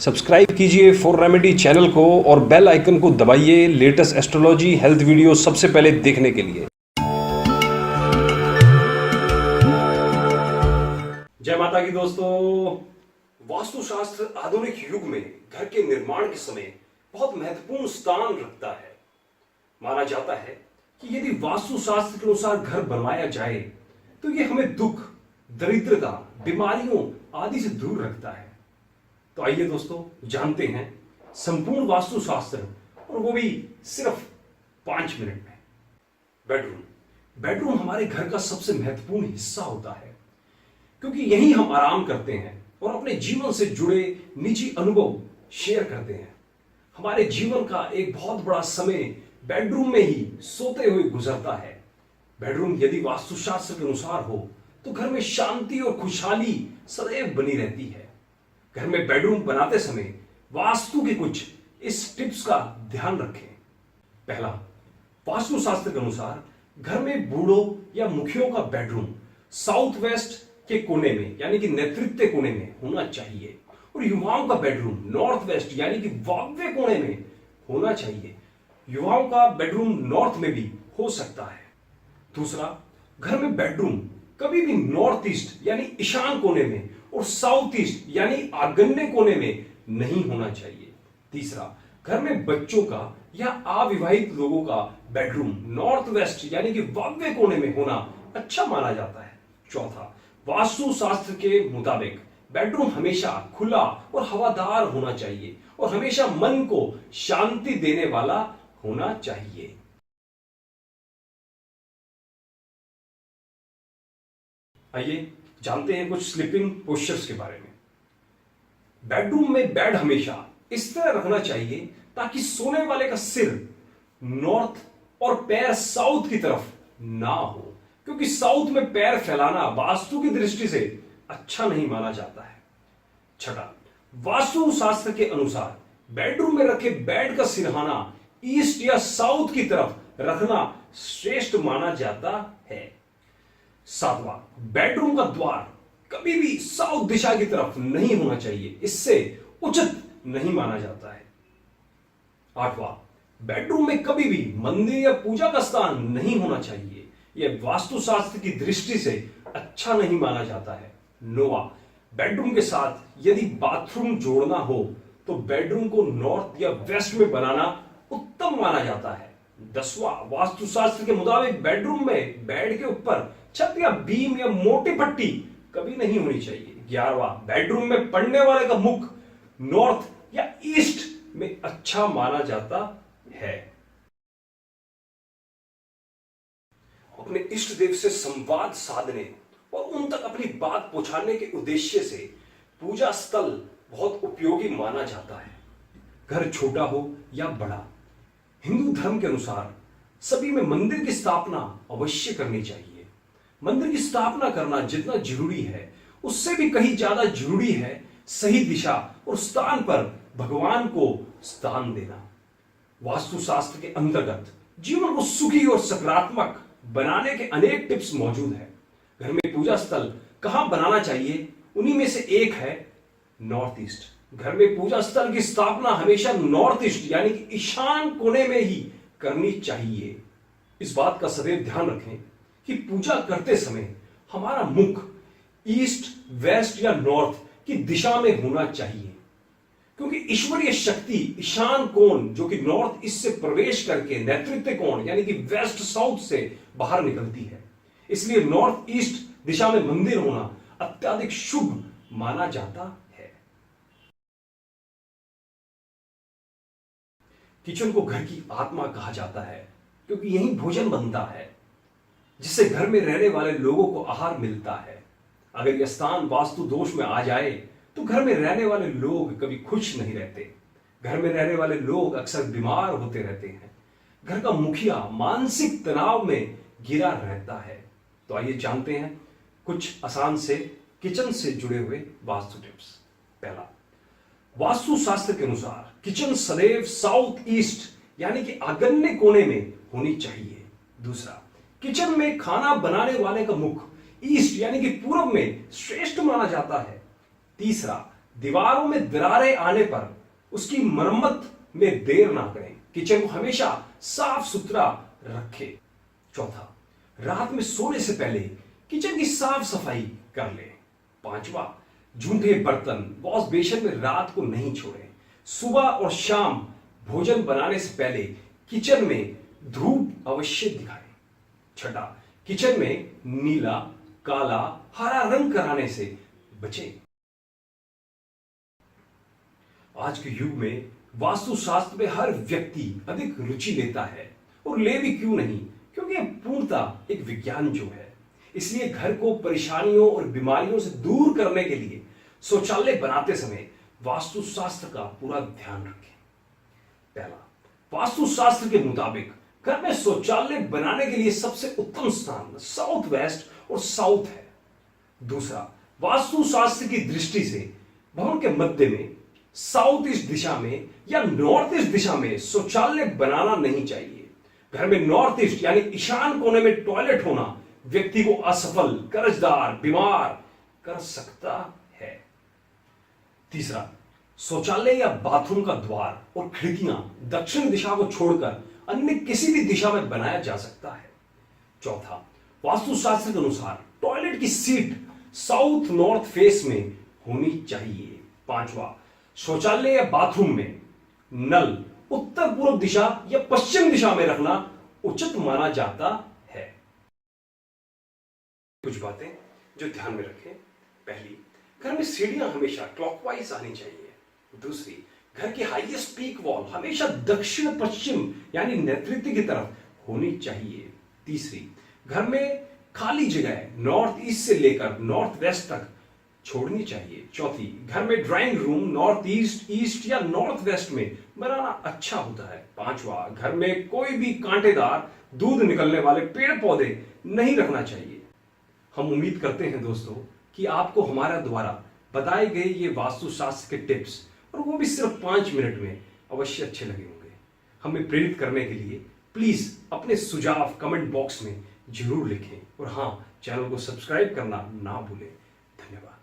Subscribe कीजिए for remedy channel को और बेल आइकन को दबाइए लेटेस्ट एस्ट्रोलॉजी हेल्थ वीडियो सबसे पहले देखने के लिए। जय माता की दोस्तों। वास्तुशास्त्र आधुनिक युग में घर के निर्माण के समय बहुत महत्वपूर्ण स्थान रखता है। माना जाता है कि यदि वास्तुशास्त्र के अनुसार घर बनवाया जाए तो यह हमें दुख, दरिद्रता, बीमारियों आदि से दूर रखता है। तो आइए दोस्तों जानते हैं संपूर्ण वास्तुशास्त्र, और वो भी सिर्फ 5 मिनट में। बेडरूम हमारे घर का सबसे महत्वपूर्ण हिस्सा होता है, क्योंकि यहीं हम आराम करते हैं और अपने जीवन से जुड़े निजी अनुभव शेयर करते हैं। हमारे जीवन का एक बहुत बड़ा समय बेडरूम में ही सोते हुए गुजरता है। बेडरूम यदि वास्तुशास्त्र के अनुसार हो तो घर में शांति और खुशहाली सदैव बनी रहती है। घर में बेडरूम बनाते समय वास्तु के कुछ इस टिप्स का ध्यान रखें। पहला, वास्तुशास्त्र के अनुसार घर में बूढ़ों या मुखियों का बेडरूम साउथ वेस्ट के कोने में यानी कि नेतृत्व कोने में होना चाहिए, और युवाओं का बेडरूम नॉर्थ वेस्ट यानी कि वायव्य कोने में होना चाहिए। युवाओं का बेडरूम नॉर्थ में भी हो सकता है। दूसरा, घर में बेडरूम कभी भी नॉर्थ ईस्ट यानी ईशान कोने में और साउथ ईस्ट यानी आग्नेय कोने में नहीं होना चाहिए। तीसरा, घर में बच्चों का या अविवाहित लोगों का बेडरूम नॉर्थ वेस्ट यानी कि वायव्य कोने में होना अच्छा माना जाता है। चौथा, वास्तुशास्त्र के मुताबिक बेडरूम हमेशा खुला और हवादार होना चाहिए और हमेशा मन को शांति देने वाला होना चाहिए। आइए जानते हैं कुछ स्लीपिंग पोस्चर्स के बारे में। बेडरूम में बेड हमेशा इस तरह रखना चाहिए ताकि सोने वाले का सिर नॉर्थ और पैर साउथ की तरफ ना हो, क्योंकि साउथ में पैर फैलाना वास्तु की दृष्टि से अच्छा नहीं माना जाता है। छठा, वास्तु शास्त्र के अनुसार बेडरूम में रखे बेड का सिरहाना ईस्ट या साउथ की तरफ रखना श्रेष्ठ माना जाता है। सातवां, बेडरूम का द्वार कभी भी साउथ दिशा की तरफ नहीं होना चाहिए, इससे उचित नहीं माना जाता है। आठवां, बेडरूम में कभी भी मंदिर या पूजा का स्थान नहीं होना चाहिए, यह वास्तुशास्त्र की दृष्टि से अच्छा नहीं माना जाता है। नौवां, बेडरूम के साथ यदि बाथरूम जोड़ना हो तो बेडरूम को नॉर्थ या वेस्ट में बनाना उत्तम माना जाता है। 10वां, वास्तुशास्त्र के मुताबिक बेडरूम में बेड के ऊपर छत या बीम या मोटी पट्टी कभी नहीं होनी चाहिए। 11वां, बेडरूम में पड़ने वाले का मुख नॉर्थ या ईस्ट में अच्छा माना जाता है। अपने इष्ट देव से संवाद साधने और उन तक अपनी बात पहुंचाने के उद्देश्य से पूजा स्थल बहुत उपयोगी माना जाता है। घर छोटा हो या बड़ा, हिंदू धर्म के अनुसार सभी में मंदिर की स्थापना अवश्य करनी चाहिए। मंदिर की स्थापना करना जितना जरूरी है उससे भी कहीं ज्यादा जरूरी है सही दिशा और स्थान पर भगवान को स्थान देना। वास्तुशास्त्र के अंतर्गत जीवन को सुखी और सकारात्मक बनाने के अनेक टिप्स मौजूद है। घर में पूजा स्थल कहां बनाना चाहिए, उन्हीं में से एक है नॉर्थ ईस्ट। घर में पूजा स्थल की स्थापना हमेशा नॉर्थ ईस्ट यानी कि ईशान कोने में ही करनी चाहिए। इस बात का सदैव ध्यान रखें कि पूजा करते समय हमारा मुख ईस्ट, वेस्ट या नॉर्थ की दिशा में होना चाहिए, क्योंकि ईश्वरीय शक्ति ईशान कोण जो कि नॉर्थ ईस्ट से प्रवेश करके नेतृत्व कोण यानी कि वेस्ट साउथ से बाहर निकलती है। इसलिए नॉर्थ ईस्ट दिशा में मंदिर होना अत्यधिक शुभ माना जाता है। किचन को घर की आत्मा कहा जाता है, क्योंकि यहीं भोजन बनता है जिससे घर में रहने वाले लोगों को आहार मिलता है। अगर यह स्थान वास्तु दोष में आ जाए तो घर में रहने वाले लोग कभी खुश नहीं रहते। घर में रहने वाले लोग अक्सर बीमार होते रहते हैं। घर का मुखिया मानसिक तनाव में घिरा रहता है। तो आइए जानते हैं कुछ आसान से किचन से जुड़े हुए वास्तु टिप्स। पहला, वास्तुशास्त्र के अनुसार किचन सदैव साउथ ईस्ट यानी कि आग्नेय कोने में होनी चाहिए। दूसरा, किचन में खाना बनाने वाले का मुख ईस्ट यानी कि पूर्व में श्रेष्ठ माना जाता है। तीसरा, दीवारों में दरारें आने पर उसकी मरम्मत में देर ना करें। किचन को हमेशा साफ सुथरा रखें। चौथा, रात में सोने से पहले किचन की साफ सफाई कर लें। पांचवा, झूठे बर्तन वॉश बेसिन में रात को नहीं छोड़ें। सुबह और शाम भोजन बनाने से पहले किचन में धूप अवश्य दिखाएं। छठा, किचन में नीला, काला, हरा रंग कराने से बचें। आज के युग में वास्तुशास्त्र में हर व्यक्ति अधिक रुचि लेता है, और ले भी क्यों नहीं, क्योंकि यह पूर्णतः एक विज्ञान जो है। इसलिए घर को परेशानियों और बीमारियों से दूर करने के लिए शौचालय बनाते समय वास्तुशास्त्र का पूरा ध्यान रखें। पहला, वास्तुशास्त्र के मुताबिक घर में शौचालय बनाने के लिए सबसे उत्तम स्थान साउथ वेस्ट और साउथ है। दूसरा, वास्तुशास्त्र की दृष्टि से भवन के मध्य में, साउथ ईस्ट दिशा में या नॉर्थ ईस्ट दिशा में शौचालय बनाना नहीं चाहिए। घर में नॉर्थ ईस्ट यानी ईशान कोने में टॉयलेट होना व्यक्ति को असफल, कर्जदार, बीमार कर सकता है। तीसरा, शौचालय या बाथरूम का द्वार और खिड़कियां दक्षिण दिशा को छोड़कर अन्य किसी भी दिशा में बनाया जा सकता है। चौथा, वास्तुशास्त्र के अनुसार टॉयलेट की सीट साउथ नॉर्थ फेस में होनी चाहिए। पांचवा, शौचालय या बाथरूम में नल उत्तर पूर्व दिशा या पश्चिम दिशा में रखना उचित माना जाता है। कुछ बातें जो ध्यान में रखें। पहली, घर में सीढ़ियां हमेशा क्लॉकवाइज आनी चाहिए। दूसरी, घर की हाईएस्ट पीक वॉल हमेशा दक्षिण पश्चिम यानी नैऋत्य की तरफ होनी चाहिए। तीसरी, घर में खाली जगह नॉर्थ ईस्ट से लेकर नॉर्थ वेस्ट तक छोड़नी चाहिए। चौथी, घर में drawing room north east, east या नॉर्थ वेस्ट में बनाना अच्छा होता है। पांचवा, घर में कोई भी कांटेदार दूध निकलने वाले पेड़ पौधे नहीं रखना चाहिए। हम उम्मीद करते हैं दोस्तों कि आपको हमारा द्वारा बताए गए ये वास्तुशास्त्र के टिप्स, और वो भी सिर्फ 5 मिनट में, अवश्य अच्छे लगे होंगे। हमें प्रेरित करने के लिए प्लीज अपने सुझाव कमेंट बॉक्स में जरूर लिखें, और हाँ, चैनल को सब्सक्राइब करना ना भूलें। धन्यवाद।